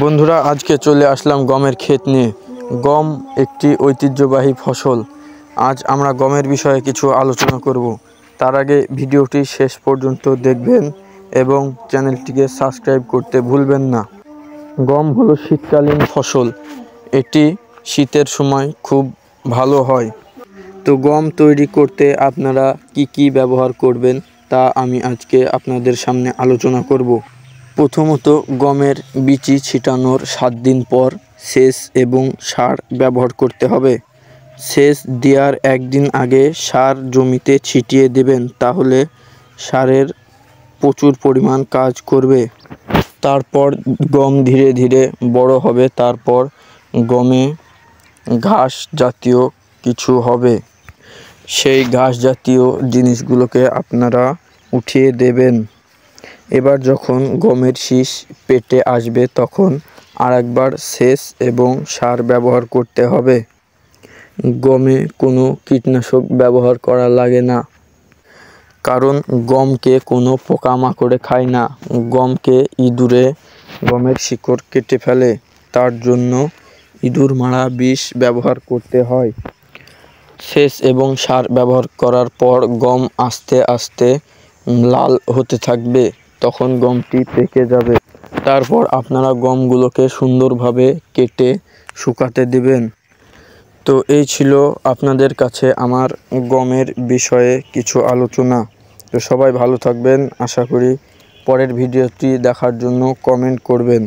বন্ধুরা, আজকে চলে আসলাম গমের ক্ষেত নিয়ে। গম একটি ঐতিহ্যবাহী ফসল। আজ আমরা গমের বিষয়ে কিছু আলোচনা করব। তার আগে ভিডিওটি শেষ পর্যন্ত দেখবেন এবং চ্যানেলটিকে সাবস্ক্রাইব করতে ভুলবেন না। গম হলো শীতকালীন ফসল। এটি শীতের সময় খুব ভালো হয়। তো গম তৈরি করতে আপনারা কি ব্যবহার করবেন তা আমি আজকে আপনাদের সামনে আলোচনা করব। প্রথমত, গমের বিচি ছিটানোর 7 দিন পর সেচ এবং সার ব্যবহার করতে হবে। সেচ দেওয়ার 1 দিন আগে সার জমিতে ছিটিয়ে দেবেন, তাহলে সারের প্রচুর পরিমাণ কাজ করবে। তারপর গম ধীরে ধীরে বড় হবে, তারপর গমে ঘাস জাতীয় কিছু হবে। সেই ঘাস জাতীয় জিনিসগুলোকে আপনারা উঠিয়ে দেবেন। এবার যখন গমের শীষ পেটে আসবে তখন আরেকবার সেচ এবং সার ব্যবহার করতে হবে। গমে কোনো কীটনাশক ব্যবহার করা লাগে না, কারণ গমকে কোনো পোকামাকড়ে খায় না। গমকে ইঁদুরে গমের শিকড় কেটে ফেলে, তার জন্য ইঁদুর মারা বিষ ব্যবহার করতে হয়। সেচ এবং সার ব্যবহার করার পর গম আস্তে আস্তে লাল হতে থাকবে, তখন গমটি পেকে যাবে। তারপর আপনারা গমগুলোকে সুন্দরভাবে কেটে শুকাতে দেবেন। তো এই ছিল আপনাদের কাছে আমার গমের বিষয়ে কিছু আলোচনা। তো সবাই ভালো থাকবেন, আশা করি। পরের ভিডিওটি দেখার জন্য কমেন্ট করবেন।